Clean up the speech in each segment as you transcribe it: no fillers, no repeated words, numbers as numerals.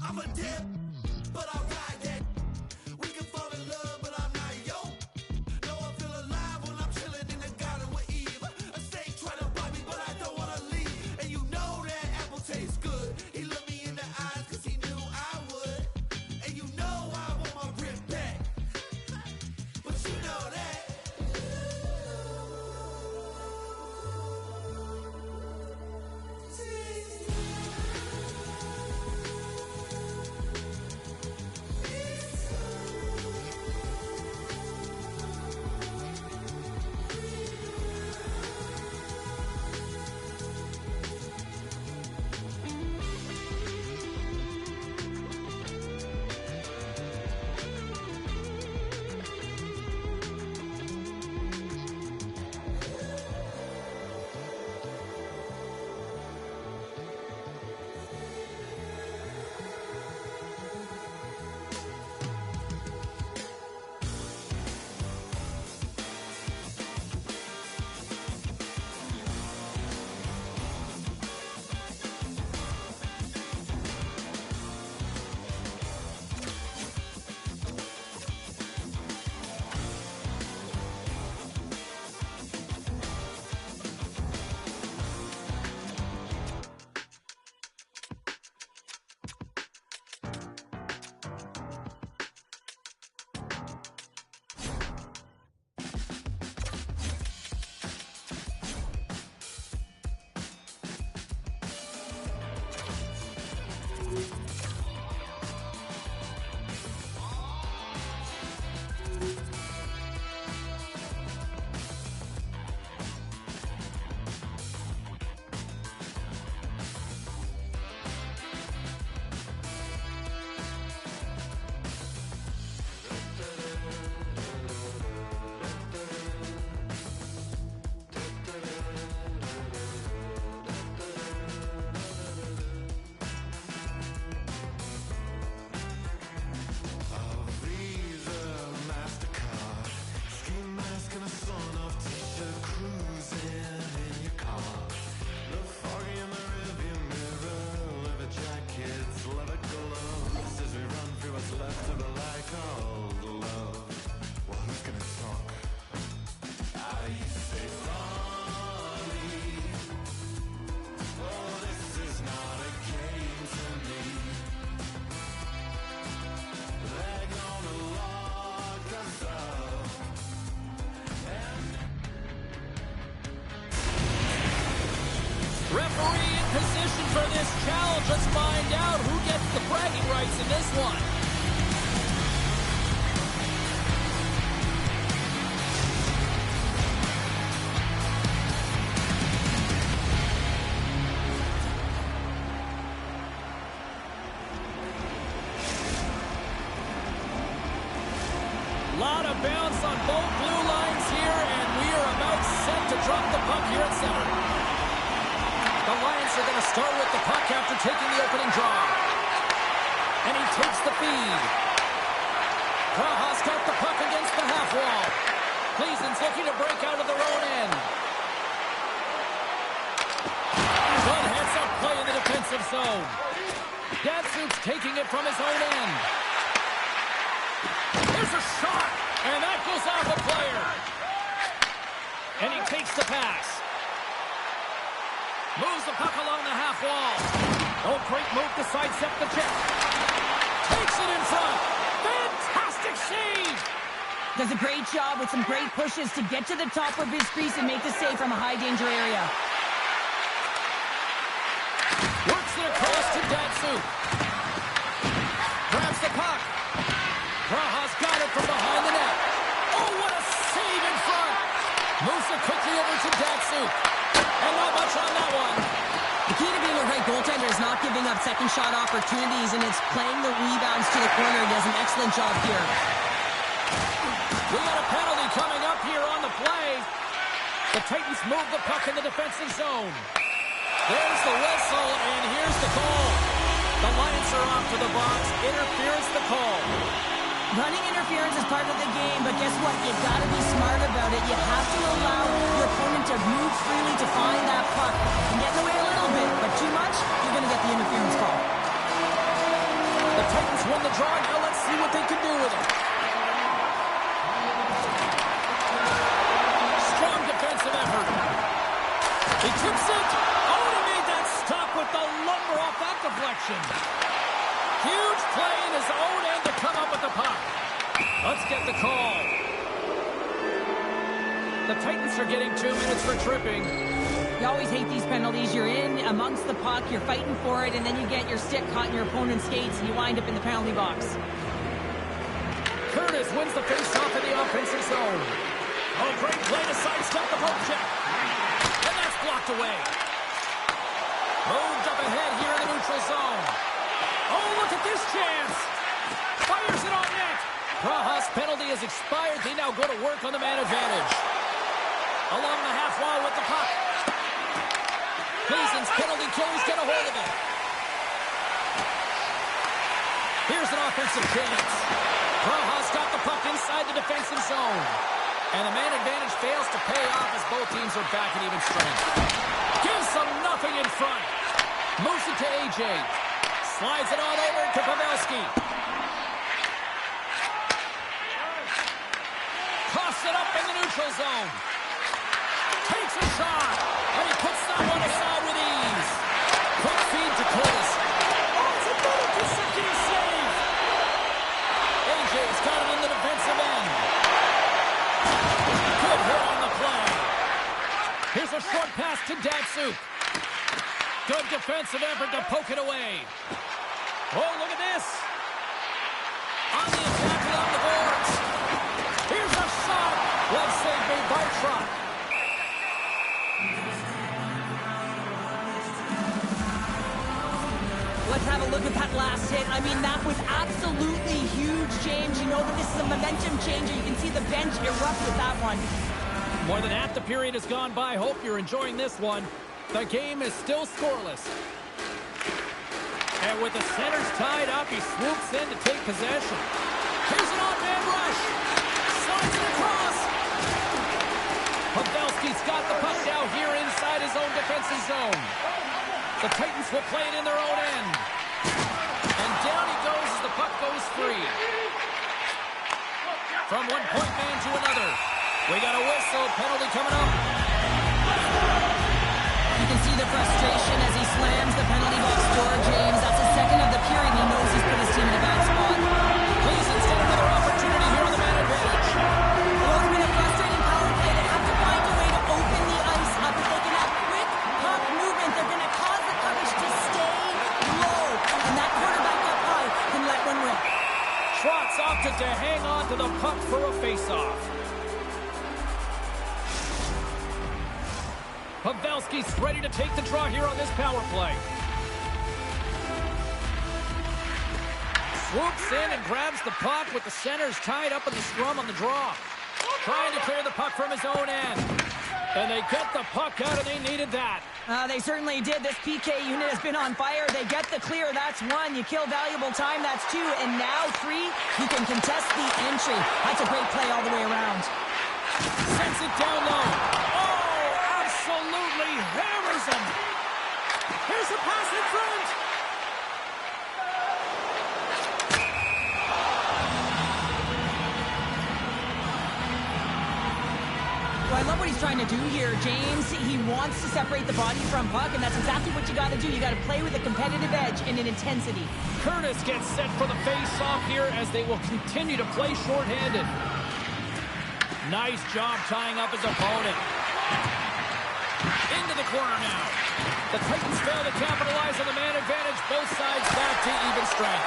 I'm a dip, but I ride that. We can fall in love, but I'm not yo. No, I feel alive when I'm chilling in the garden with Eve. A snake trying to bite me, but I don't want to leave. And you know that apple tastes good. He looked me in the eyes cause he knew I would. And you know I want my rib back. But you know that. Referee in position for this challenge. Let's find out who gets the bragging rights in this one. Lot of bounce on both blue lines here, and we are about set to drop the puck here at center. The Lions are going to start with the puck after taking the opening draw. And he takes the feed. Praha's got the puck against the half wall. Cleason's looking to break out of their own end. Good heads-up play in the defensive zone. Datsuk's taking it from his own end. Here's a shot, and that goes off a player. And he takes the pass. Moves the puck along the half wall. Oh, great move to sidestep the check. Takes it in front. Fantastic save. Does a great job with some great pushes to get to the top of his crease and make the save from a high-danger area. Works it across to Datsuk. Grabs the puck. Praha's got it from behind the net. Oh, what a save in front. Moves it quickly over to Datsuk. And not much on that one. The key to being a great goaltender is not giving up second shot opportunities, and it's playing the rebounds to the corner. He does an excellent job here. We got a penalty coming up here on the play. The Titans move the puck in the defensive zone. There's the whistle, and here's the call. The Lions are off to the box. Interference the call. Running interference is part of the game, but guess what? You gotta be smart about it. You have to allow your opponent to move freely to find that puck. You can get in the way a little bit, but too much, you're gonna get the interference call. He tips it. Oh, he made that stop with the lumber off that deflection. Huge play in his own end to come up with the puck. Let's get the call. The Titans are getting 2 minutes for tripping. You always hate these penalties. You're in amongst the puck, you're fighting for it, and then you get your stick caught in your opponent's skates, and you wind up in the penalty box. Curtis wins the faceoff in the offensive zone. Oh, great play to sidestep the poke check. And that's blocked away. Moved up ahead here in the neutral zone. Oh, look at this chance. Fires it on net. Praha's penalty has expired. They now go to work on the man advantage. Along the half wall with the puck. Gleason's penalty killers get a hold of it. Here's an offensive chance. Praha's got the puck inside the defensive zone. And the man advantage fails to pay off as both teams are back at even strength. Gives them nothing in front. Moves it to AJ. Slides it on over to Pavelski. Crosses it up in the neutral zone. Takes a shot. And he puts that one aside with ease. Quick feed to Curtis. Oh, it's another consecutive save. AJ's got it in the defensive end. Good hit on the play. Here's a short pass to Datsuk. Good defensive effort to poke it away. Oh, look at this. On the attack and on the boards. Here's a shot. Well saved made by Trot. Let's have a look at that last hit. I mean, that was absolutely huge, James. You know that this is a momentum changer. You can see the bench erupt with that one. More than half the period has gone by. Hope you're enjoying this one. The game is still scoreless. And with the centers tied up, he swoops in to take possession. Here's an on-man rush. Slides it across. Pavelski's got the puck now here inside his own defensive zone. The Titans will play it in their own end. And down he goes as the puck goes free. From one point man to another. We got a whistle. Penalty coming up. You can see the frustration as he slams the penalty box door, James. That's the second of the period. He knows he's put his team in a bad spot. Gleason's got another opportunity here on the man advantage. Well, it's been a frustrating power play. They have to find a way to open the ice up. If they can have quick puck movement, they're going to cause the coverage to stay low. And that quarterback up high can let one rip. Trotz opted to hang on to the puck for a faceoff. Pavelski's ready to take the draw here on this power play. Swoops in and grabs the puck with the centers tied up in the scrum on the draw. Trying to clear the puck from his own end. And they get the puck out, and they needed that. They certainly did. This PK unit has been on fire. They get the clear. That's one. You kill valuable time. That's two. And now three, you can contest the entry. That's a great play all the way around. Sends it down low. Oh, absolutely hammers him. Here's a pass in front. Well, I love what he's trying to do here, James. He wants to separate the body from puck, and that's exactly what you got to do. You got to play with a competitive edge and an intensity. Curtis gets set for the face-off here as they will continue to play shorthanded. Nice job tying up his opponent. Into the corner now. The Titans fail to capitalize on the man advantage. Both sides back to even strength.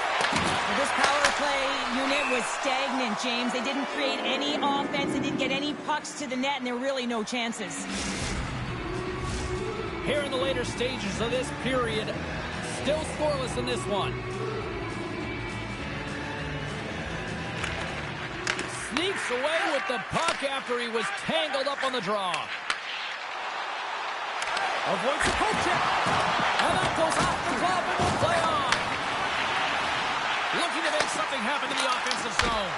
Well, this power play unit was stagnant, James. They didn't create any offense. They didn't get any pucks to the net, and there were really no chances. Here in the later stages of this period, still scoreless in this one. Sneaks away with the puck after he was tangled up on the draw. Avoids the poke check. And that goes off the glove and will play on. Looking to make something happen in the offensive zone.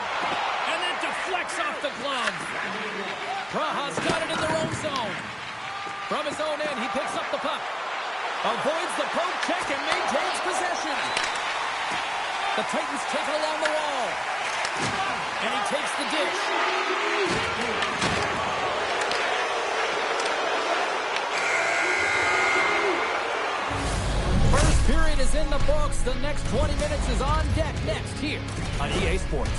And then deflects off the glove. Praha's got it in their own zone. From his own end, he picks up the puck. Avoids the poke check and maintains possession. The Titans take it along the wall. And he takes the dish. folks. The next 20 minutes is on deck next here on EA Sports.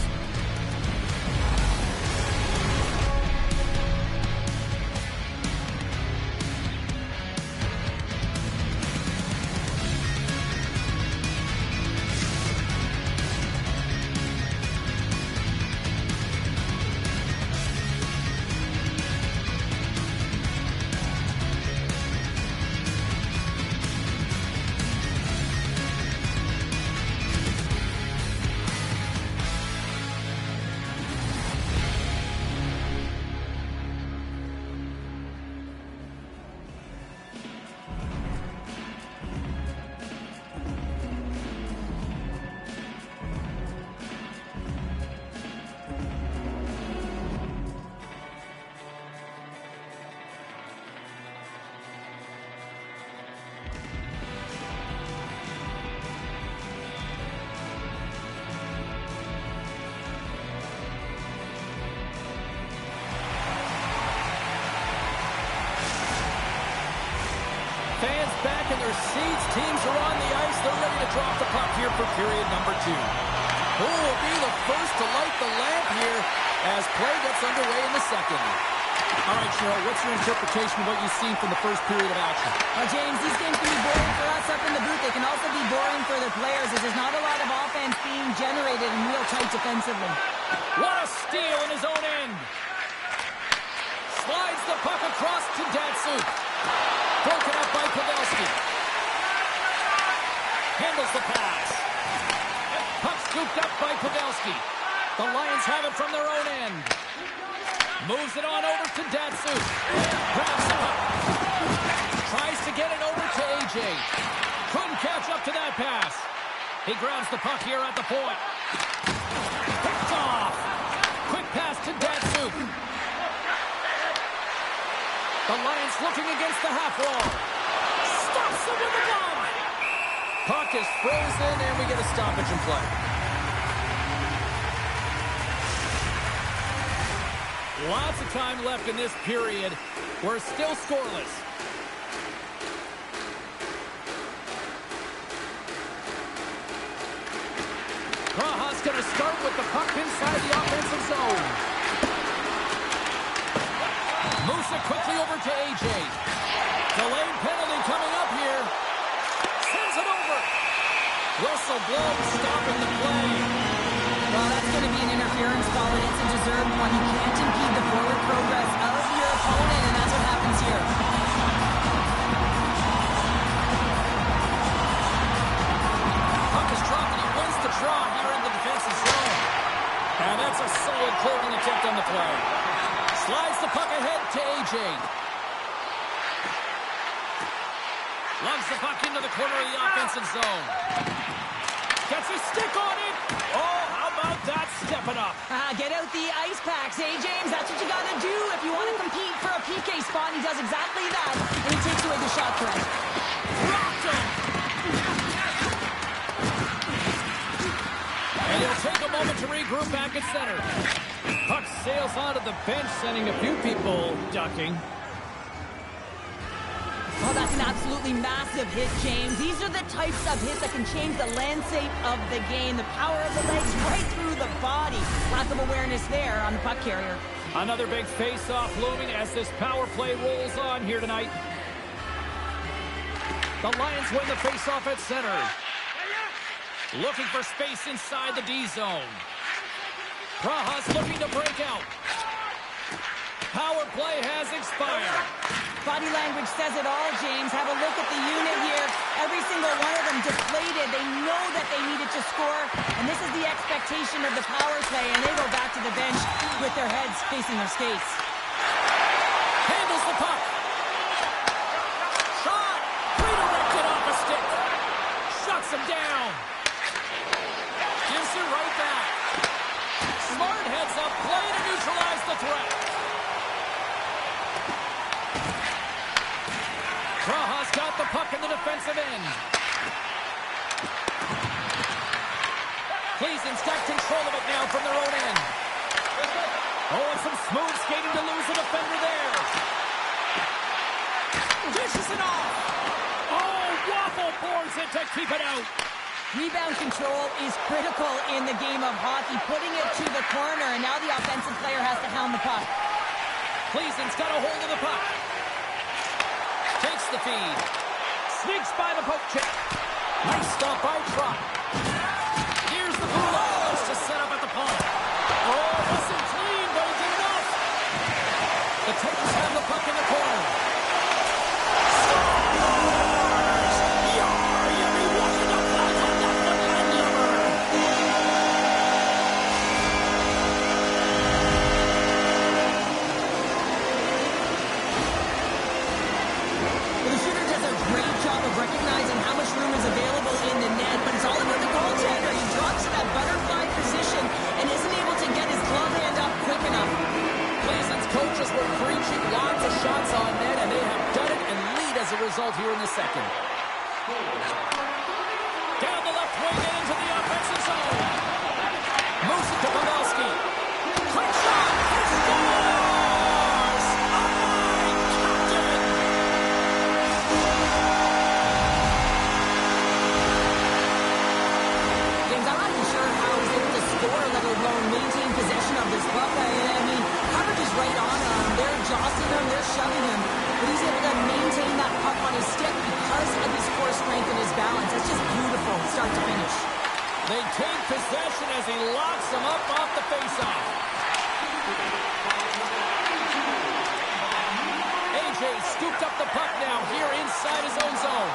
Fans back in their seats. Teams are on the ice. They're ready to drop the puck here for period number 2. Who will be the first to light the lamp here as play gets underway in the second? All right, Cheryl, what's your interpretation of what you've seen from the first period of action? James, these games can be boring for us up in the booth. They can also be boring for the players as there's not a lot of offense being generated and real tight defensively. What a steal in his own end. Slides the puck across to Datsu. Broken up by Pavelski. Handles the pass. Puck scooped up by Pavelski. The Lions have it from their own end. Moves it on over to Datsu. Grabs the puck. Tries to get it over to AJ. Couldn't catch up to that pass. He grabs the puck here at the point. Picked off. Quick pass to Datsu. The Lions looking against the half wall. Stops him with the glove. Puck is frozen, and we get a stoppage in play. Lots of time left in this period. We're still scoreless. Praha's going to start with the puck inside the offensive zone. Moves it quickly over to AJ. Delayed penalty coming up here. Sends it over. Whistle blown, stopping the play. Well, that's going to be an interference call, and it's a deserved one. You can't impede the forward progress of your opponent, and that's what happens here. Puck is dropped, and he wins the draw here in the defensive zone. And that's a solid clearing attempt on the play. Slides the puck ahead to AJ. Lugs the puck into the corner of the offensive zone. Gets his stick on it. Oh, how about that stepping up? Get out the ice packs, hey, James? That's what you got to do if you want to compete for a PK spot. He does exactly that, and he takes away the shot threat. Dropped him. And he'll take a moment to regroup back at center. Puck sails onto the bench, sending a few people ducking. Oh, that's an absolutely massive hit, James. These are the types of hits that can change the landscape of the game. The power of the legs right through the body. Lack of awareness there on the puck carrier. Another big face-off looming as this power play rolls on here tonight. The Lions win the face-off at center. Looking for space inside the D zone. Praha's looking to break out. Power play has expired. Body language says it all, James. Have a look at the unit here. Every single one of them deflated. They know that they needed to score, and this is the expectation of the power play, and they go back to the bench with their heads facing their skates. Handles the puck. Shot. Redirected off a stick. Shuts him down. Gives it right back. Smart heads up play to neutralize the threat. Praha's got the puck in the defensive end. Cleason's got control of it now from their own end. Oh, and some smooth skating to lose the defender there. Dishes it off. Oh, waffle boards it to keep it out. Rebound control is critical in the game of hockey, putting it to the corner, and now the offensive player has to hound the puck. Cleason's got a hold of the puck. Takes the feed. Sneaks by the poke check. Nice stop by Trot. Here's the blue line to set up at the point. Oh, wasn't clean, but he did enough. The Titans have the puck in the corner. Scores! Yummy walking the puck on that one-line number. The shooter does a great job of recognizing how much room is available in the net, but it's all about the goaltender. He drops that butterfly position and isn't able to get his glove hand up quick enough. Cleason's coaches were preaching lots of shots on net, and they have done it and lead as a result here in the second. Down the left wing and into the offensive zone. Moves it to Pavelski. Quick shot! He scores! Oh, my captain! James, I'm not even sure how he's able to score, let alone maintain possession of this puck. I mean, coverage is right on him. They're jostling him, they're shoving him. But he's able to maintain that puck on his stick because of his core strength and his balance. That's just beautiful, start to finish. They take possession as he locks them up off the faceoff. AJ scooped up the puck now here inside his own zone.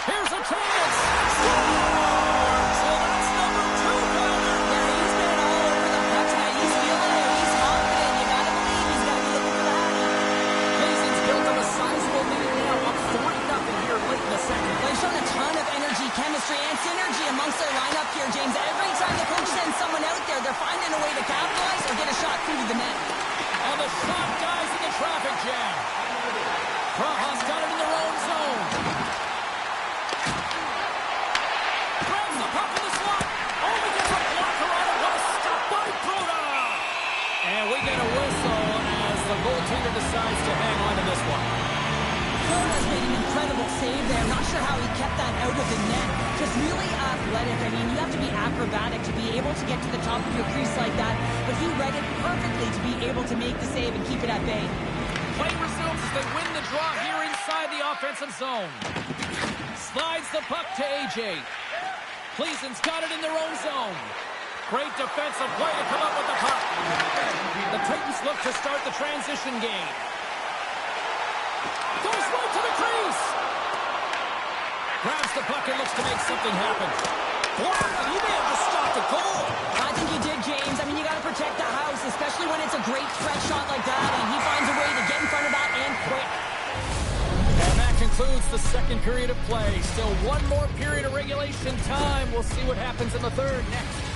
Here's a chance. Scores! Well, that's number 2, Powder. Yeah, he's been all over the puck tonight. He's feeling it. He's confident. You gotta believe he's gotta be looking for the hattie. Cleason's built up a sizable lead now, up 40-0 here late in the second. They've shown a ton of energy, chemistry, and synergy amongst their lineup here, James. Every time the coach sends someone out there, they're finding a way to capitalize or get a shot through to the net. And the shot dies in the traffic jam. Praha's got it in their own zone. Grabs the puck in the slot. Only gets a blocker on it. What a stop by Broda. And we get a whistle as the goaltender decides to hang on to this one. Broda's made an incredible save there. Not sure how he kept that out of the net. Just really athletic. I mean, you have to be acrobatic to be able to get to the top of your crease like that. But he read it perfectly to be able to make the save and keep it at bay. Play resumes as they win the draw here inside the offensive zone. Slides the puck to AJ. Cleason's got it in their own zone. Great defensive play to come up with the puck. The Titans look to start the transition game. Goes right to the crease. Grabs the puck and looks to make something happen. Blocked, and he may have just stopped a goal. I think he did, James. I mean, you got to protect the house, especially when it's a great threat shot like that, and he finds a way to get in front of that and quick. And that concludes the second period of play. Still one more period of regulation time. We'll see what happens in the third next.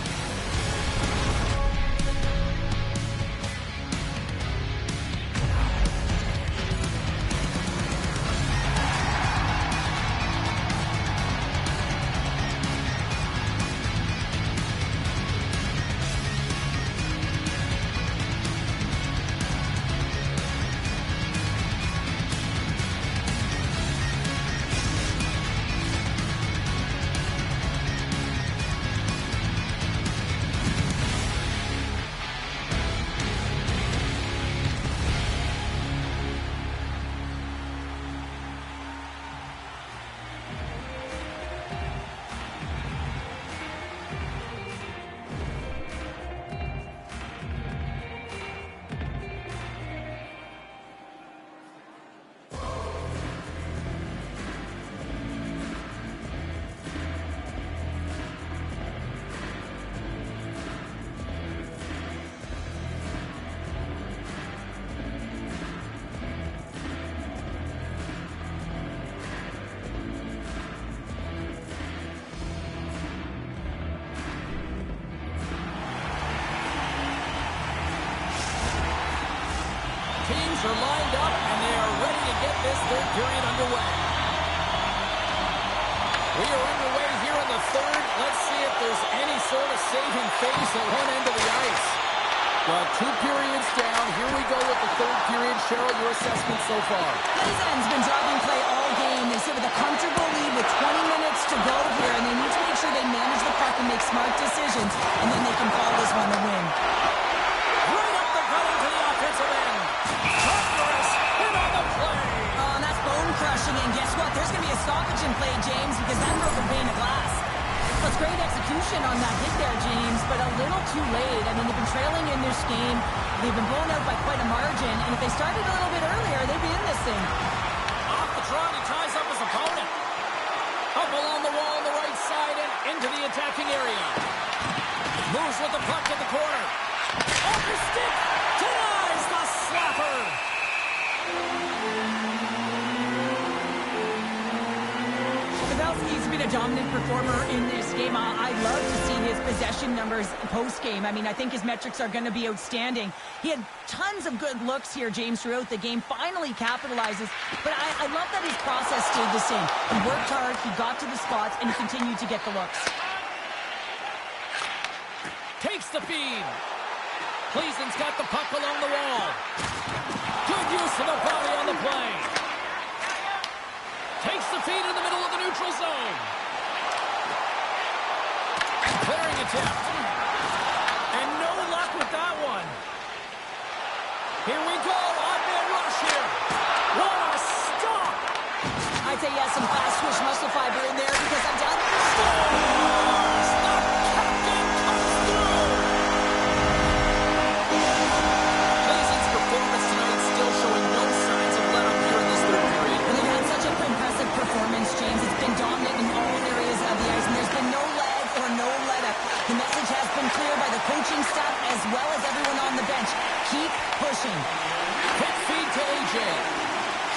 Teams are lined up, and they are ready to get this third period underway. We are underway here in the third. Let's see if there's any sort of saving face at one end of the ice. Well, 2 periods down. Here we go with the third period. Cheryl, your assessment so far? Cleason's been driving play all game. They sit with a comfortable lead with 20 minutes minutes to go here, and they need to make sure they manage the puck and make smart decisions, and then they can call this one a win. Right up the gut into the offensive end. Thunderous hit on the play. Oh, and that's bone-crushing, and guess what? There's going to be a stoppage in play, James, because that broke a pane of glass. Well, it's great execution on that hit there, James, but a little too late. I mean, they've been trailing in this game. They've been blown out by quite a margin, and if they started a little bit earlier, they'd be in this thing. Off the draw, he ties up his opponent. Up along the wall on the right side and into the attacking area. Moves with the puck to the corner. Off his stick. Denies the slapper. Pavelski's been a dominant performer in this game. I'd love to see his possession numbers post-game. I mean, I think his metrics are going to be outstanding. He had tons of good looks here, James, throughout the game. Finally capitalizes. But I love that his process stayed the same. He worked hard, he got to the spots, and he continued to get the looks. Takes the feed. Cleason's got the puck along the wall. Good use of the body on the play. Takes the feed in the middle of the neutral zone. Clearing attempt. And no luck with that one. Here we go. Odd-man rush here. What a stop. I'd say he has some fast twitch muscle fiber in there because I'm down. Scores! The captain comes through. Cleason's performance tonight still showing no signs of let up here in this third period. And they've had such an impressive performance, James. It's been dominant in all areas of the ice, and there's been no lag or no let-up. The message has been clear by the coaching staff as well as everyone on the bench. Keep pushing. Quick feed to AJ.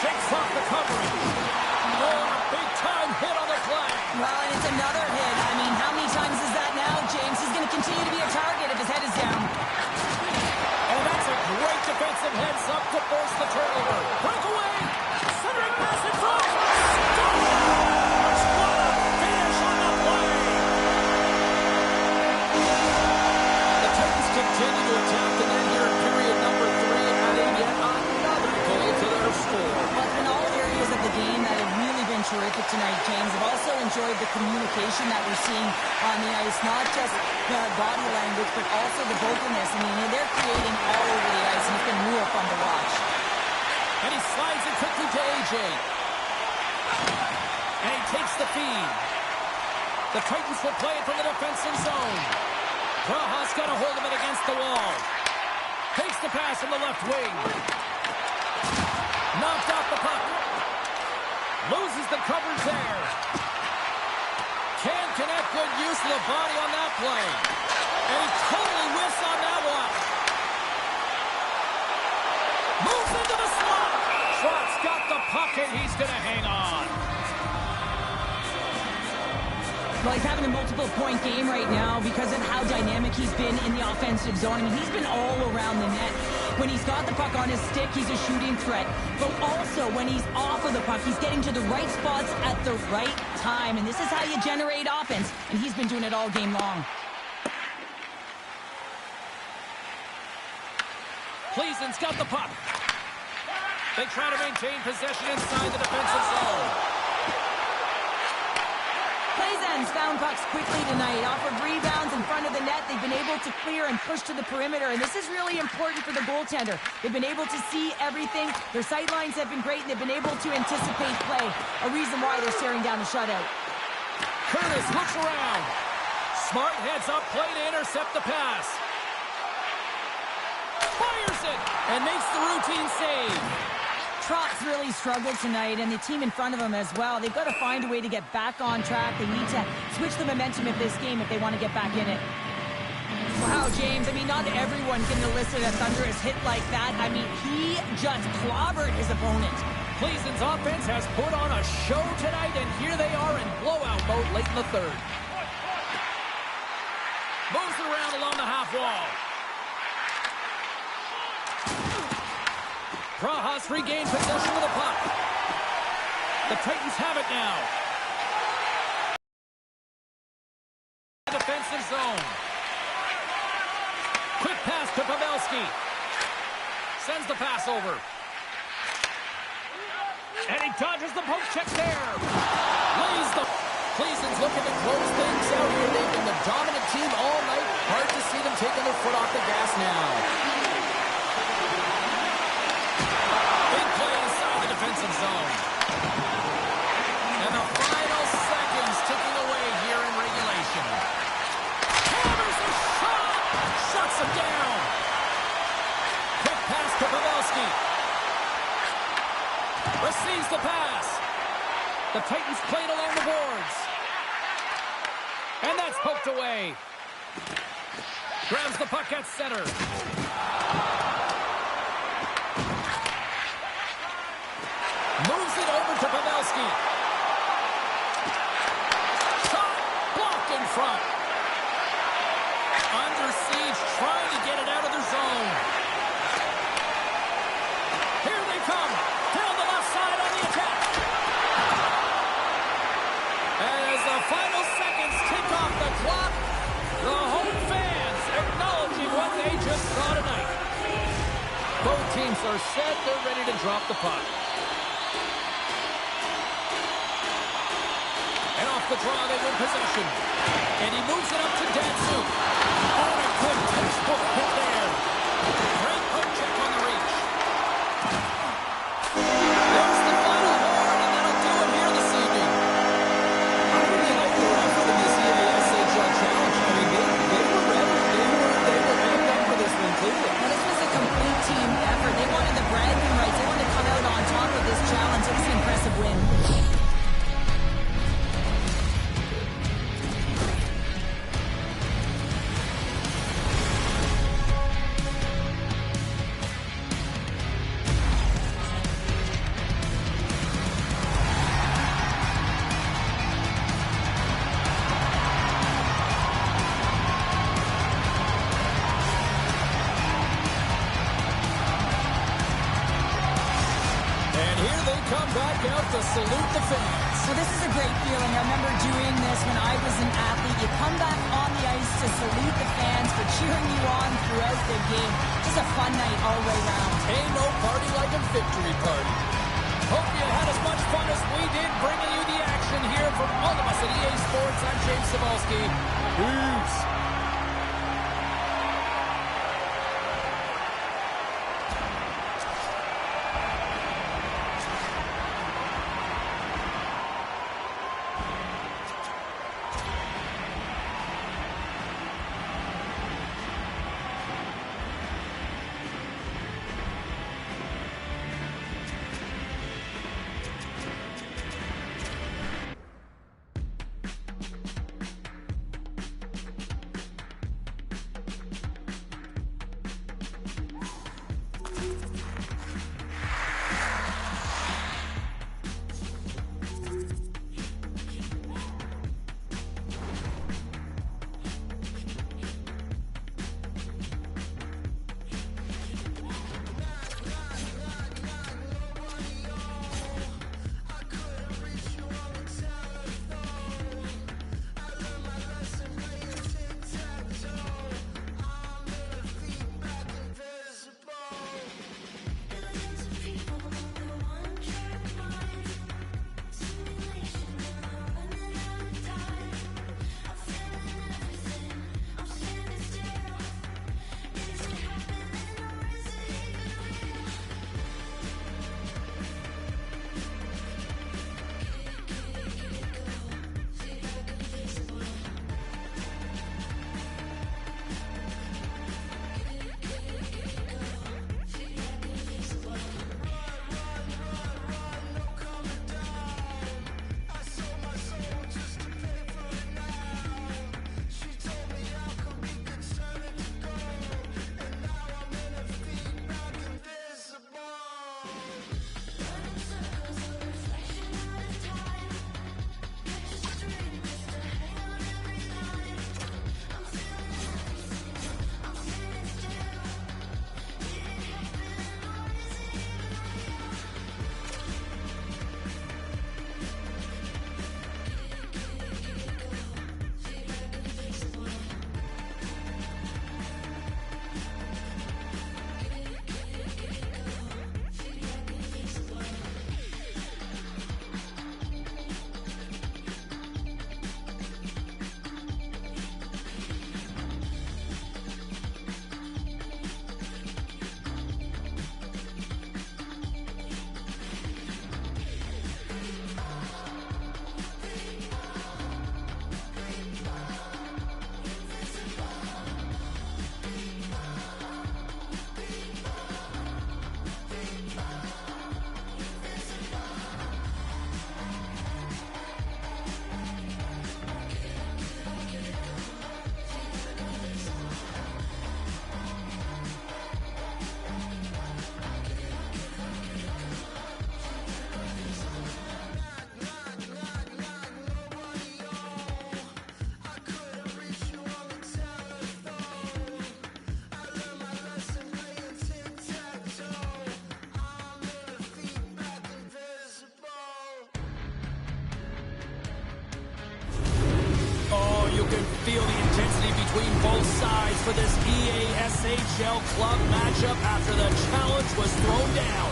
Shakes off the coverage. Oh, a big-time hit on the play. Well, and it's another hit. I mean, how many times is that now, James? He's going to continue to be a target if his head is down. And that's a great defensive heads-up to force the turnover. Breakaway. Centering pass in front. Scores! What a finish on the play. The Titans continue to attack the net here in period number 3, adding yet another goal to their score. Well, in all areas of the game that have really been terrific tonight, James. I've also enjoyed the communication that we're seeing on the ice, not just the body language, but also the vocalness. I mean, they're creating all over the ice, and it's been real fun to watch. And he slides it quickly to AJ. And he takes the feed. The Titans will play it from the defensive zone. Praha's got a hold of it against the wall. Takes the pass from the left wing. Knocked off the puck. Loses the coverage there. Can't connect. Good use of the body on that play. And he totally whiffs on that one. Moves into the slot. Trott's got the puck and he's going to hang on. Well, he's having a multiple-point game right now because of how dynamic he's been in the offensive zone. I mean, he's been all around the net. When he's got the puck on his stick, he's a shooting threat. But also, when he's off of the puck, he's getting to the right spots at the right time. And this is how you generate offense. And he's been doing it all game long. Cleason's got the puck. They try to maintain possession inside the defensive zone. Cleason's found pucks quickly tonight. Off of rebounds in front of the net, they've been able to clear and push to the perimeter, and this is really important for the goaltender. They've been able to see everything. Their sight lines have been great, and they've been able to anticipate play, a reason why they're staring down the shutout. Curtis looks around. Smart heads up play to intercept the pass. Fires it and makes the routine save. Trott's really struggled tonight, and the team in front of him as well. They've got to find a way to get back on track. They need to switch the momentum of this game if they want to get back in it. Wow, James, I mean, not everyone can elicit a thunderous hit like that. I mean, he just clobbered his opponent. Cleason's offense has put on a show tonight, and here they are in blowout mode late in the third. Moves it around along the half wall. Praha's regained possession of the puck. The Titans have it now. Defensive zone. Quick pass to Pavelski. Sends the pass over. And he dodges the poke check there. Lays the... Cleason's looking to close things out here. They've been the dominant team all night. Hard to see them taking their foot off the gas now. Big play inside the defensive zone. And the final seconds ticking away here in regulation. Hammers a shot! Shuts him down. Quick pass to Pavelski. Receives the pass. The Titans played along the boards. And that's poked away. Grabs the puck at center. Moves it over to Pavelski. Shot blocked in front. Under siege, trying to get it out of their zone. Here they come. Down the left side on the attack. As the final seconds tick off the clock, the home fans acknowledging what they just saw tonight. Both teams are set. They're ready to drop the puck. And off the draw, they win possession. And he moves it up to Dansu. Oh, a good textbook hit there. Great poke check on the reach. There's the final horn, and that'll do it here this evening. I really like the effort in this EASHL challenge. I mean, they were ready. They were amped up for this one, too. Well, this was a complete team effort. They wanted the bragging rights. They wanted to come out on top of this challenge. It was an impressive win. To salute the fans. Well, this is a great feeling. I remember doing this when I was an athlete. You come back on the ice to salute the fans for cheering you on throughout the game. Just a fun night all the way around. Ain't no party like a victory party. Hope you had as much fun as we did bringing you the action here from all of us at EA Sports. I'm James Cybulski. Peace. feel the intensity between both sides for this EASHL club matchup after the challenge was thrown down.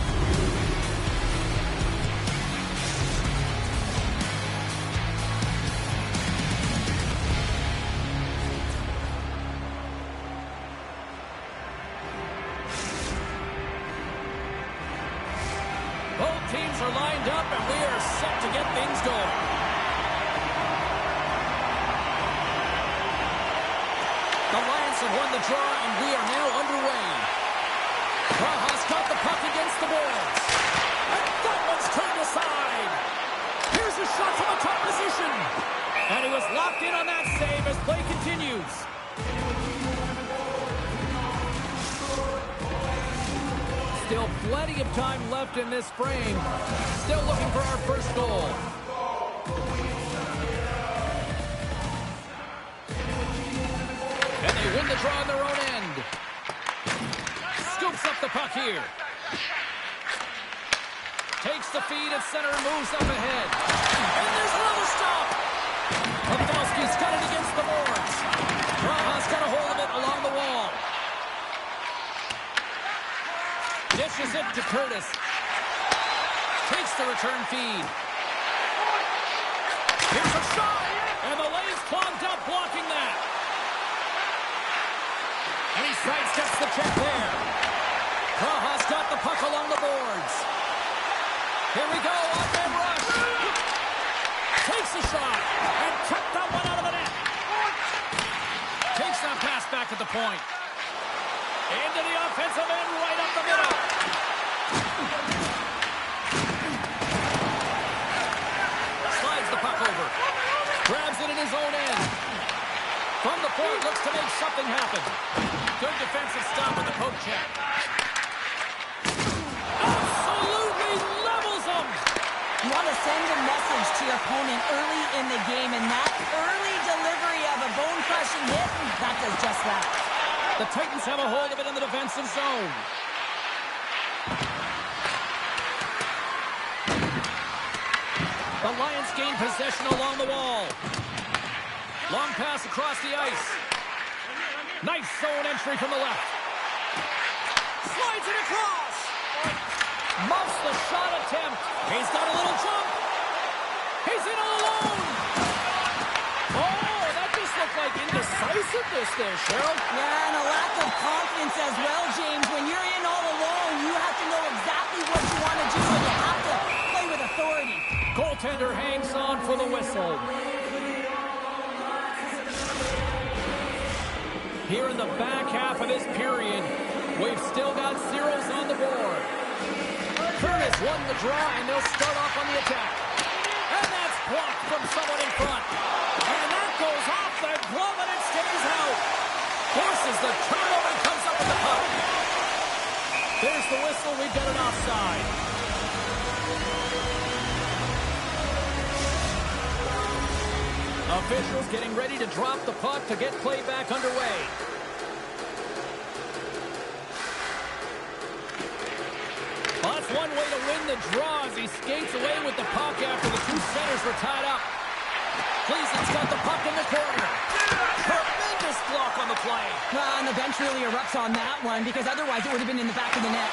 Both teams are lined up, and we are set to get things going. The Lions have won the draw, and we are now underway. Raha's got the puck against the boards. And that one's turned aside. Here's a shot from a top position. And he was locked in on that save as play continues. Still plenty of time left in this frame. Still looking for our first goal. And they win the draw on their own end. Scoops up the puck here. Takes the feed at center and moves up ahead. And there's another stop. Pavelski's got it against the boards. Raha's got a hold of it along the wall. Dishes it to Curtis. Takes the return feed. Here's a shot. And the lane's clogged up blocking that. And he sidesteps the check there. Raha's got the puck along the boards. Here we go, off-man rush. Takes a shot and kept that one out of the net. Takes that pass back at the point. Into the offensive end, right up the middle. Slides the puck over. Grabs it in his own end. From the point, looks to make something happen. Good defensive stop with the poke check. Absolutely levels him! You want to send a message to your opponent early in the game, and that early delivery of a bone-crushing hit, that does just that. The Titans have a hold of it in the defensive zone. The Lions gain possession along the wall. Long pass across the ice. Nice zone entry from the left. Slides it across. Muffs the shot attempt. He's got a little jump. He's in all alone. Oh, that just looked like indecisiveness there, Cheryl. Yeah, and a lack of confidence as well, James. When you're in all alone, you have to know exactly what you want to do, and you have to play with authority. Goaltender hangs on for the whistle. Here in the back half of this period, we've still got zeros on the board. Curtis won the draw, and they'll start off on the attack. And that's blocked from someone in front. And that goes off the glove, and it stays out. Forces the turnover and comes up with the puck. There's the whistle. We've got an offside. Officials getting ready to drop the puck to get play back underway. Well, that's one way to win the draw as he skates away with the puck after the two centers were tied up. Gleason's got the puck in the corner. Tremendous block on the play. And the bench really erupts on that one, because otherwise it would have been in the back of the net.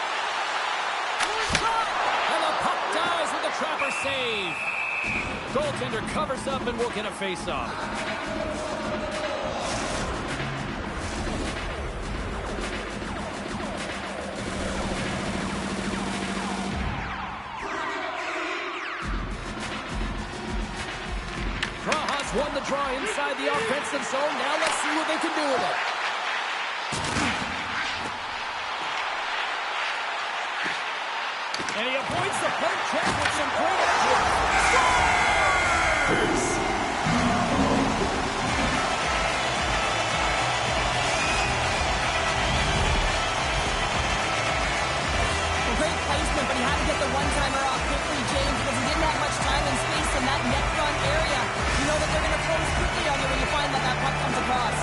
And the puck dies with the Trapper save. Goaltender covers up and will get a face-off. Raha's won the draw inside the offensive zone. Now let's see what they can do with it. And he avoids the poke check with some great effort. Great placement, but he had to get the one-timer off quickly, James, because he didn't have much time and space in that net front area. You know that they're going to close quickly on you when you find that that puck comes across.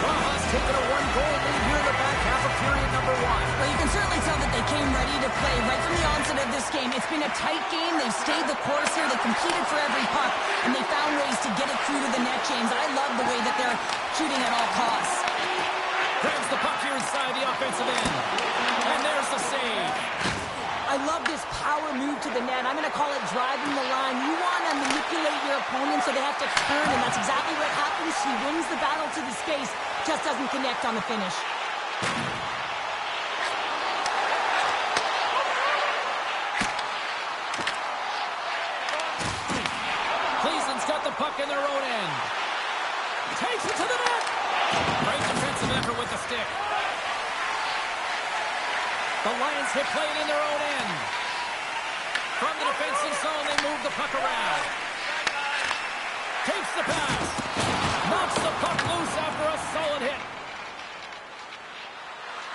Raha's taken a one-goal lead here in the back half of period number one. Well, you can certainly tell that they came ready to play right from the onset of this this game. It's been a tight game. They've stayed the course here. They competed for every puck, and they found ways to get it through to the net, James. I love the way that they're shooting at all costs. Grabs the puck here inside the offensive end. And there's the save. I love this power move to the net. I'm going to call it driving the line. You want to manipulate your opponent so they have to turn, and that's exactly what happens. She wins the battle to the space, just doesn't connect on the finish. Cleason's got the puck in their own end. Takes it to the net. Great defensive effort with the stick. The Lions hit play it in their own end. From the defensive zone, they move the puck around. Takes the pass. Knocks the puck loose after a solid hit.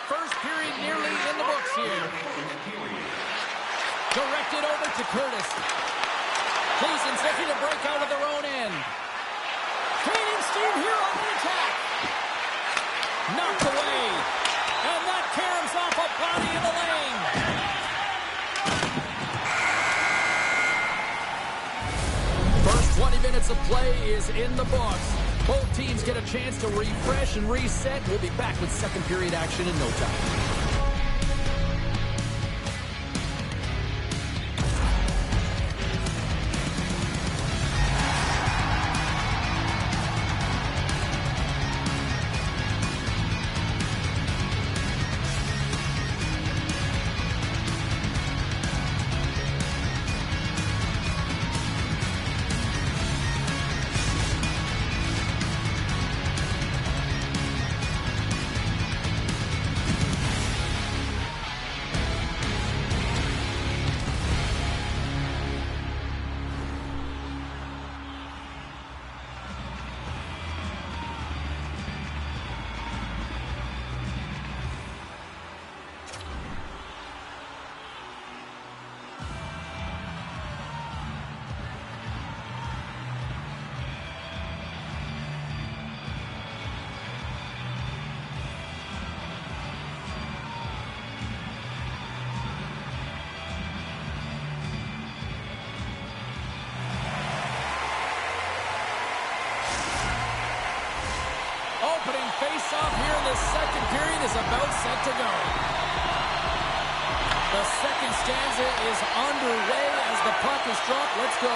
First period nearly in the books here. Directed over to Curtis. Cleason's looking to break out of their own end. Gaining steam here on the attack. Knocked away. And that caroms off a body in the lane. First 20 minutes of play is in the books. Both teams get a chance to refresh and reset. We'll be back with second period action in no time. Opening face-off here in the second period is about set to go. The second stanza is underway as the puck is dropped. Let's go.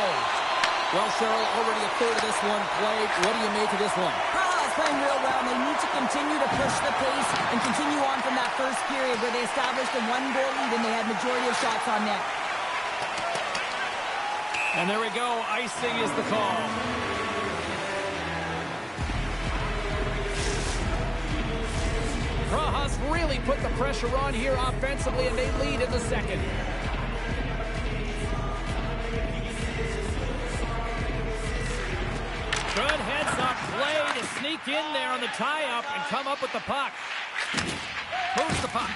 Well, Cheryl, already a third of this one played. What do you make of this one? It's playing real well, and they need to continue to push the pace and continue on from that first period where they established a one-goal lead and they had majority of shots on net. And there we go. Icing is the call. Praha's really put the pressure on here offensively, and they lead in the second. Good heads-up play to sneak in there on the tie-up and come up with the puck. Moves the puck.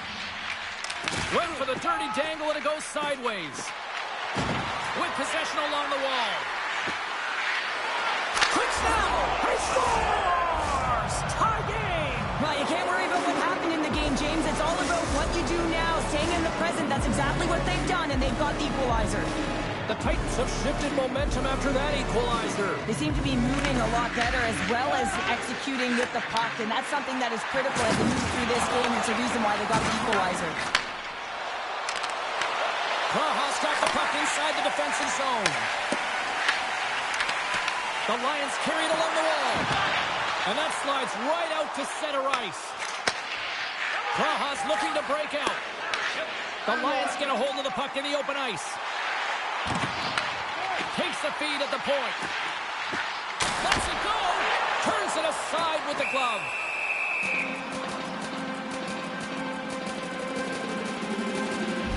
Went for the dirty dangle, and it goes sideways. With possession along the wall. Quick snap! He scores! Tie game! Well, you can't worry about what happened in the game, James. It's all about what you do now, staying in the present. That's exactly what they've done, and they've got the equalizer. The Titans have shifted momentum after that equalizer. They seem to be moving a lot better as well as executing with the puck, and that's something that is critical as they move through this game. It's a reason why they got the equalizer. Praha's got the puck inside the defensive zone. The Lions carry it along the wall. And that slides right out to center ice. Praha's looking to break out. The Lions get a hold of the puck in the open ice. Takes the feed at the point. Lets it go. Turns it aside with the glove.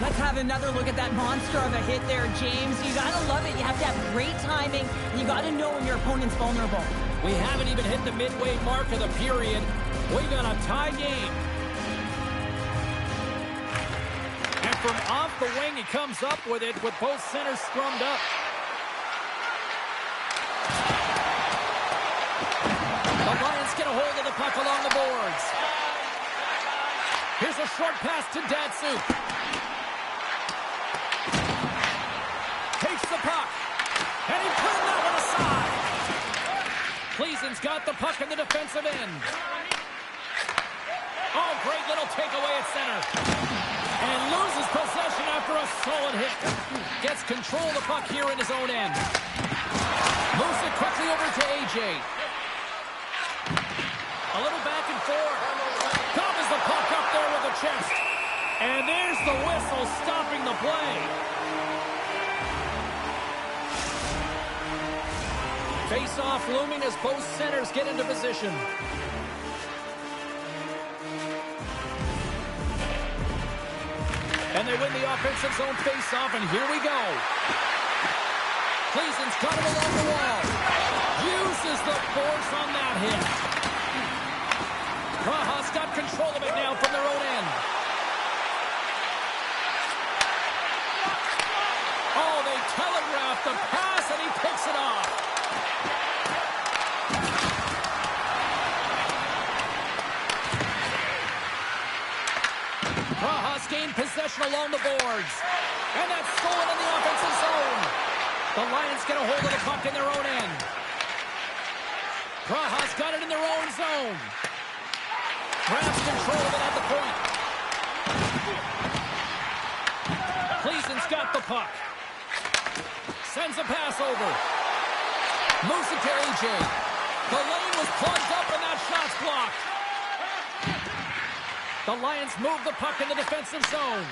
Let's have another look at that monster of a hit there, James. You gotta love it. You have to have great timing. You gotta know when your opponent's vulnerable. We haven't even hit the midway mark of the period. We got a tie game. And from off the wing, he comes up with it with both centers scrummed up. The Lions get a hold of the puck along the boards. Here's a short pass to Datsuk. Cleveland's got the puck in the defensive end. Oh, great little takeaway at center. And loses possession after a solid hit. Gets control of the puck here in his own end. Moves it quickly over to AJ. A little back and forth. Covers the puck up there with the chest. And there's the whistle stopping the play. Face-off looming as both centers get into position. And they win the offensive zone face-off, and here we go. Cleveland's got him along the wall. Uses the force on that hit. Praha's got control of it now from their own end. Oh, they telegraphed the pass, and he picks it off. Praha's gained possession along the boards. And that's stolen in the offensive zone. The Lions get a hold of the puck in their own end. Praha's got it in their own zone. Grabs control of it at the point. Cleason's got the puck. Sends a pass over. Moves it to AJ. The lane was plugged up and that shot's blocked. The Lions move the puck in the defensive zone.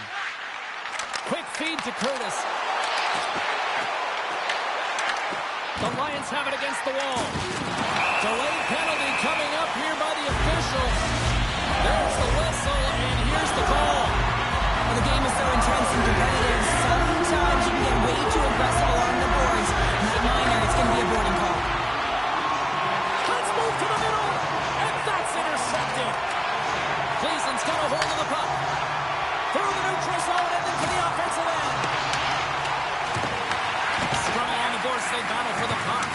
Quick feed to Curtis. The Lions have it against the wall. Delayed penalty coming up here by the official. There's the whistle, and here's the call. Well, the game is so intense and competitive. Sometimes you can get way too aggressive along the boards. Not minor, it's going to be a boarding call. Let's move to the middle, and that's intercepted. Cleason's got a hold of the puck. Through the neutral zone and into the offensive end. Scrumming on the boards, they battle for the puck.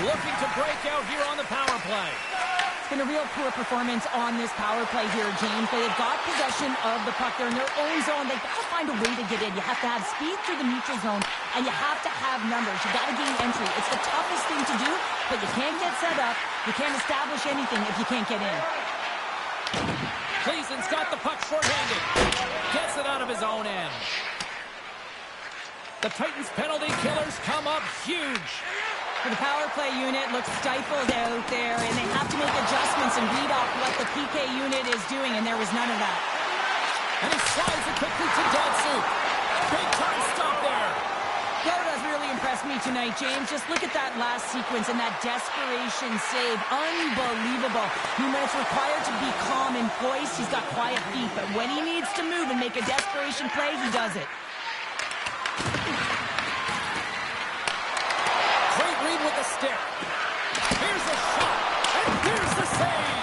Looking to break out here on the power play. It's been a real poor performance on this power play here, James. They have got possession of the puck. They're in their own zone. They've got to find a way to get in. You have to have speed through the neutral zone, and you have to have numbers. You got to gain entry. It's the toughest thing to do, but you can't get set up. You can't establish anything if you can't get in. Cleason's got the puck shorthanded. Gets it out of his own end. The Titans penalty killers come up huge. The power play unit looks stifled out there, and they have to make adjustments and read off what the PK unit is doing, and there was none of that. And he slides it quickly to Datsu. Big time stop there. Florida's really impressed me tonight, James. Just look at that last sequence and that desperation save. Unbelievable. When it's required to be calm and poised, he's got quiet feet, but when he needs to move and make a desperation play, he does it. With the stick. Here's a shot. And here's the save.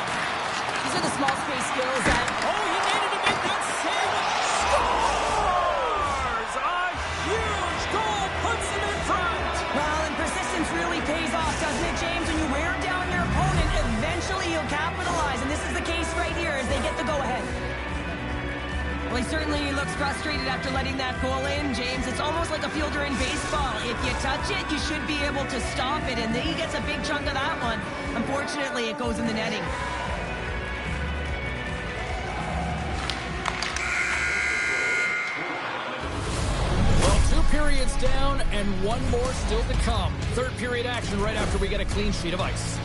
These are the small space skills that... Oh, he needed to make that save. Scores! A huge goal puts him in front. Well, and persistence really pays off, doesn't it, James? When you wear down your opponent, eventually he'll capitalize. And this is the case right here as they get the go-ahead. Well, he certainly looks frustrated after letting that goal in, James. It's almost like a fielder in baseball. If you touch it, you should be able to stop it, and then he gets a big chunk of that one. Unfortunately, it goes in the netting. Well, 2 periods down and 1 more still to come. Third period action right after we get a clean sheet of ice.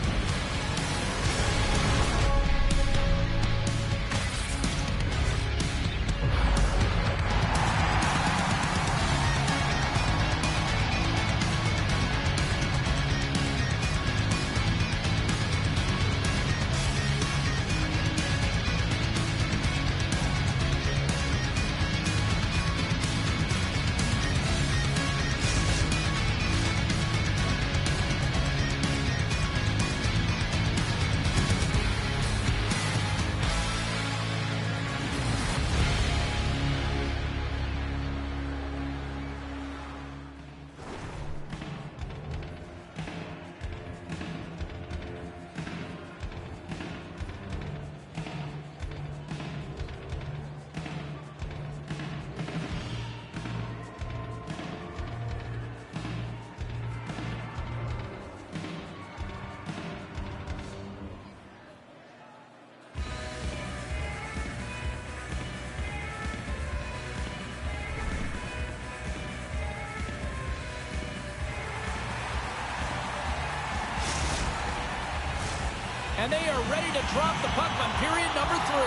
And they are ready to drop the puck on period number 3.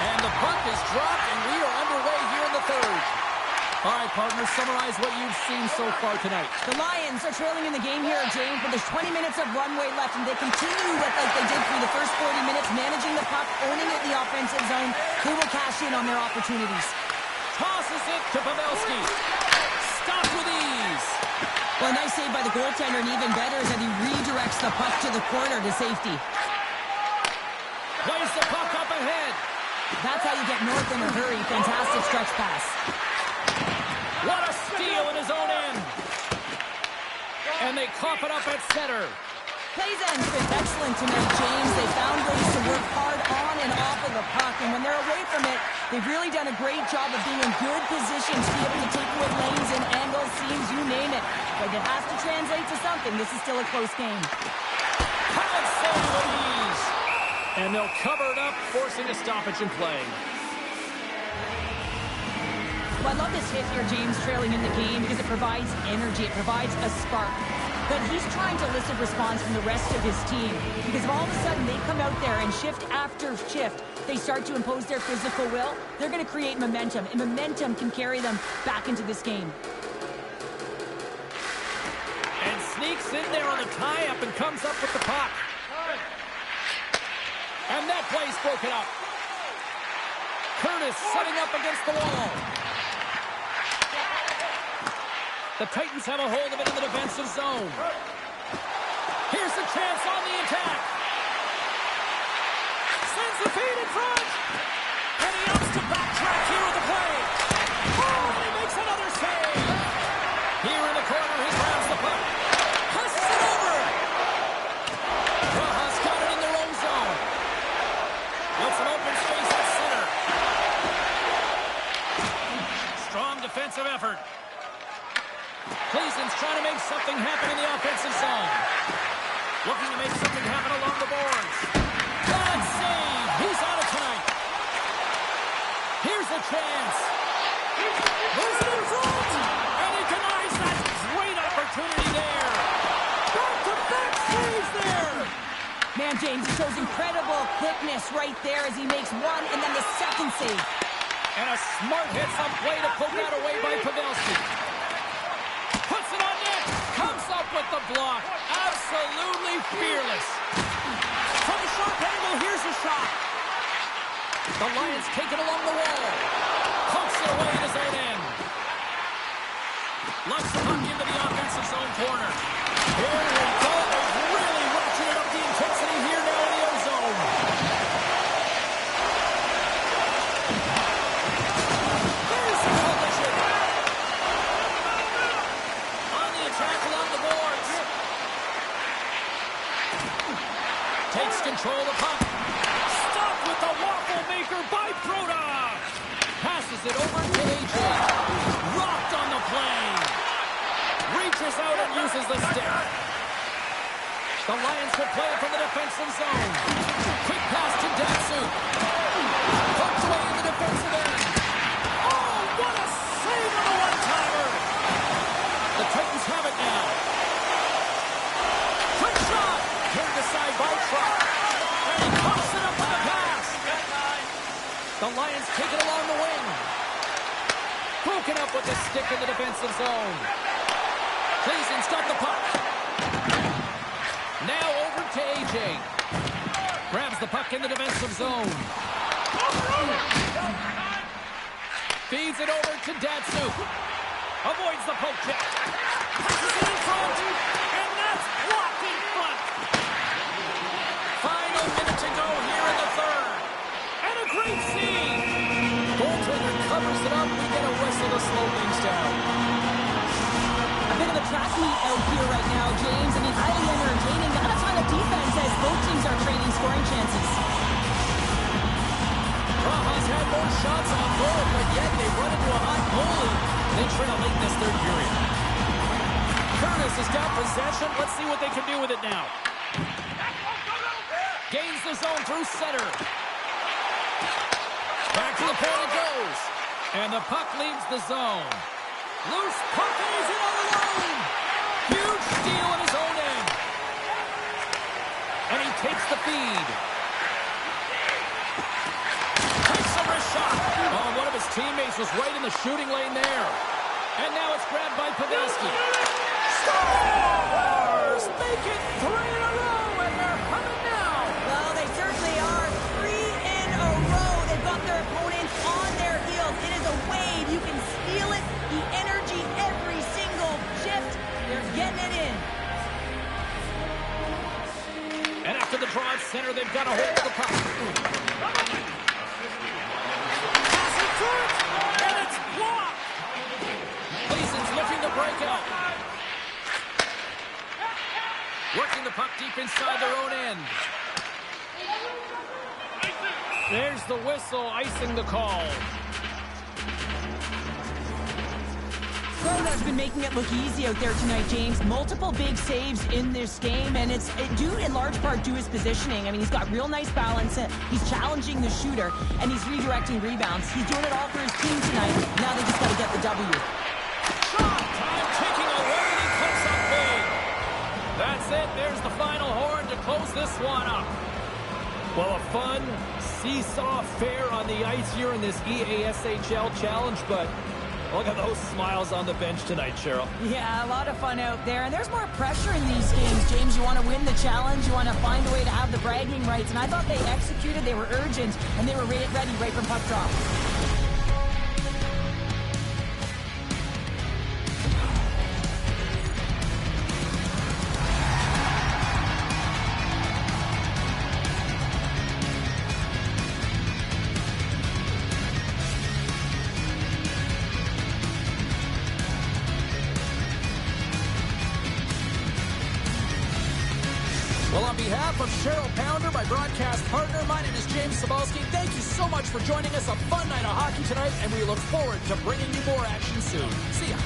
And the puck is dropped, and we are underway here in the third. All right, partners, summarize what you've seen so far tonight. The Lions are trailing in the game here, James, but there's 20 minutes of runway left, and they continue with like they did through the first 40 minutes, managing the puck, owning it in the offensive zone. They will cash in on their opportunities. Tosses it to Pavelski. Stopped with ease. Well, a nice save by the goaltender, and even better is that he redirects the puck to the corner to safety. Plays the puck up ahead. That's how you get north in a hurry. Fantastic stretch pass. What a steal in his own end. And they cough it up at center. Plays end's been excellent tonight, James. They found ways to work hard on and off of the puck, and when they're away from it, they've really done a great job of being in good positions to be able to take away lanes and angles, seams, you name it. But it has to translate to something. This is still a close game. Howard save with ease. And they'll cover it up, forcing a stoppage in play. Well, I love this hit here, James, trailing in the game because it provides energy. It provides a spark. But he's trying to elicit response from the rest of his team because if all of a sudden they come out there and shift after shift, they start to impose their physical will, they're going to create momentum, and momentum can carry them back into this game. And sneaks in there on a tie-up and comes up with the puck. And that play's broken up. Curtis setting up against the wall. The Titans have a hold of it in the defensive zone. Here's the chance on the attack. Sends the feed in front. And he opts to backtrack here with the play. Oh, and he makes another save. Here in the corner, he grabs the puck. Passes it over. Rojas got it in their own zone. With some open space at center. Strong defensive effort. Cleason's trying to make something happen in the offensive zone. Looking to make something happen along the boards. Bad save. He's on it tonight. Here's a chance. Moves it in front. And he denies that great opportunity there. Back-to-back saves there. Man, James, he shows incredible quickness right there as he makes one and then the second save. And a smart hit some play to poke that away by Pavelski. Puts it on net. Comes up with the block. Absolutely fearless. From a sharp angle, here's a shot. The Lions take it along the wall. Pokes it away in his own end. Lets the puck into the offensive zone corner. Here we go. They're really ratcheting up the intensity here now in the O-zone. There's the collision. On the attack along the boards. Takes control of the puck. Stopped with the waffle maker by Proda. Passes it over to AJ. Rocked on the play. Reaches out and uses the stick. The Lions will play it from the defensive zone. Quick pass to Datsu. Pucked away in the defensive end. Oh, what a save on the one-timer. The Titans have it now. Quick shot. Turned aside by Trot. And he pops it up with the pass. The Lions take it along the wing. Broken up with the stick in the defensive zone. Cleason's got the puck. Now over to AJ. Grabs the puck in the defensive zone. Feeds it over to Datsu. Avoids the poke check. Passes it in front. And that's blocked in front. Final minute to go here in the third. And a great scene. Goaltender covers it up. We get a whistle to slow things down. A bit of a track meet out here right now, James. I mean, highly entertaining. Not a ton of defense as both teams are trading scoring chances. Rojas had more shots on goal, but yet they run into a hot goalie. They trail late in this third period. Curtis has got possession. Let's see what they can do with it now. Gains the zone through center. Back to the point it goes. And the puck leaves the zone. Loose puck is in on the line. Huge steal in his own end. And he takes the feed. Takes a wrist shot. Oh, one of his teammates was right in the shooting lane there. And now it's grabbed by Pavelski. Stars make it 3 in a row, and they're humming now. Well, they certainly are. 3 in a row. They've got their opponents on their heels. It is a wave. You can feel it. The energy every single shift. They're getting it in. And after the draw at center, they've got a hold of the puck. Passing through it, and it's blocked. Gleason's looking to break out. Working the puck deep inside their own end. There's the whistle, icing the call. Florida's been making it look easy out there tonight, James. Multiple big saves in this game, and it's due in large part to his positioning. I mean, he's got real nice balance. He's challenging the shooter, and he's redirecting rebounds. He's doing it all for his team tonight. Now they just got to get the W. Shot time, taking away, and he comes up big. That's it. There's the final horn to close this one up. Well, a fun seesaw affair on the ice here in this EASHL challenge, but look at those smiles on the bench tonight, Cheryl. Yeah, a lot of fun out there. And there's more pressure in these games, James. You want to win the challenge. You want to find a way to have the bragging rights. And I thought they executed. They were urgent, and they were ready right from puck drop. Well, on behalf of Cheryl Pounder, my broadcast partner, my name is James Cebulski. Thank you so much for joining us. A fun night of hockey tonight, and we look forward to bringing you more action soon. See ya.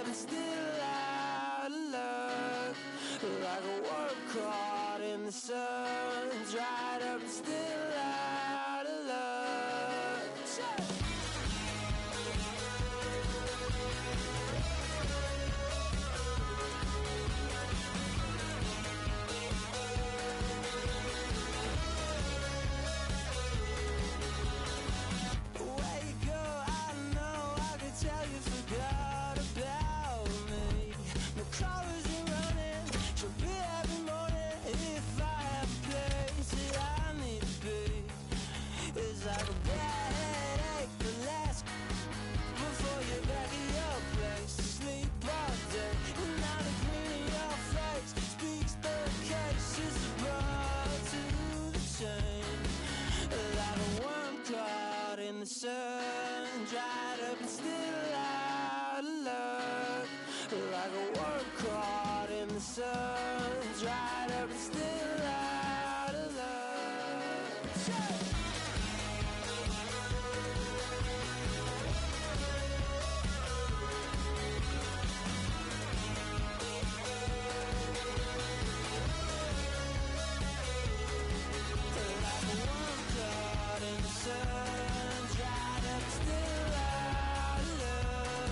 up and still out of luck. Like a worm caught in the sun, dried up and still out of luck. Where you go, I know, I could tell you forgot about me. My car isn't running, she'll be every morning. If I have a place that I need to be, it's like a bad headache that lasts before you're back at your place to sleep all day. And now the grin in your face speaks the case. It's a bar to the chain, like a worm caught in the sun, dried up and still out of luck. Like a worm caught in the sun, dried up and still out of luck. Like a worm caught in the sun, dried up and still out of luck.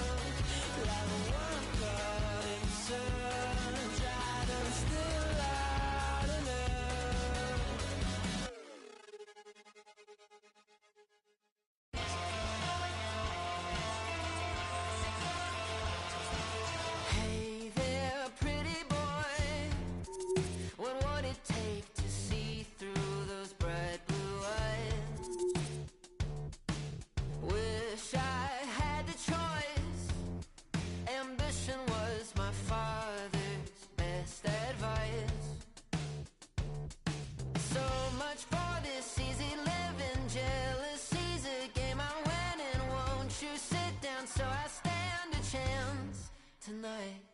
Like a worm caught in the sun, dried up and still out of luck. Hey there, pretty boy. What would it take to see through those bright blue eyes? Wish I had the choice. Ambition was my father's best advice. So much for this easy living. Jealousy's a game I'm winning. Won't you sit down so I stand a chance tonight?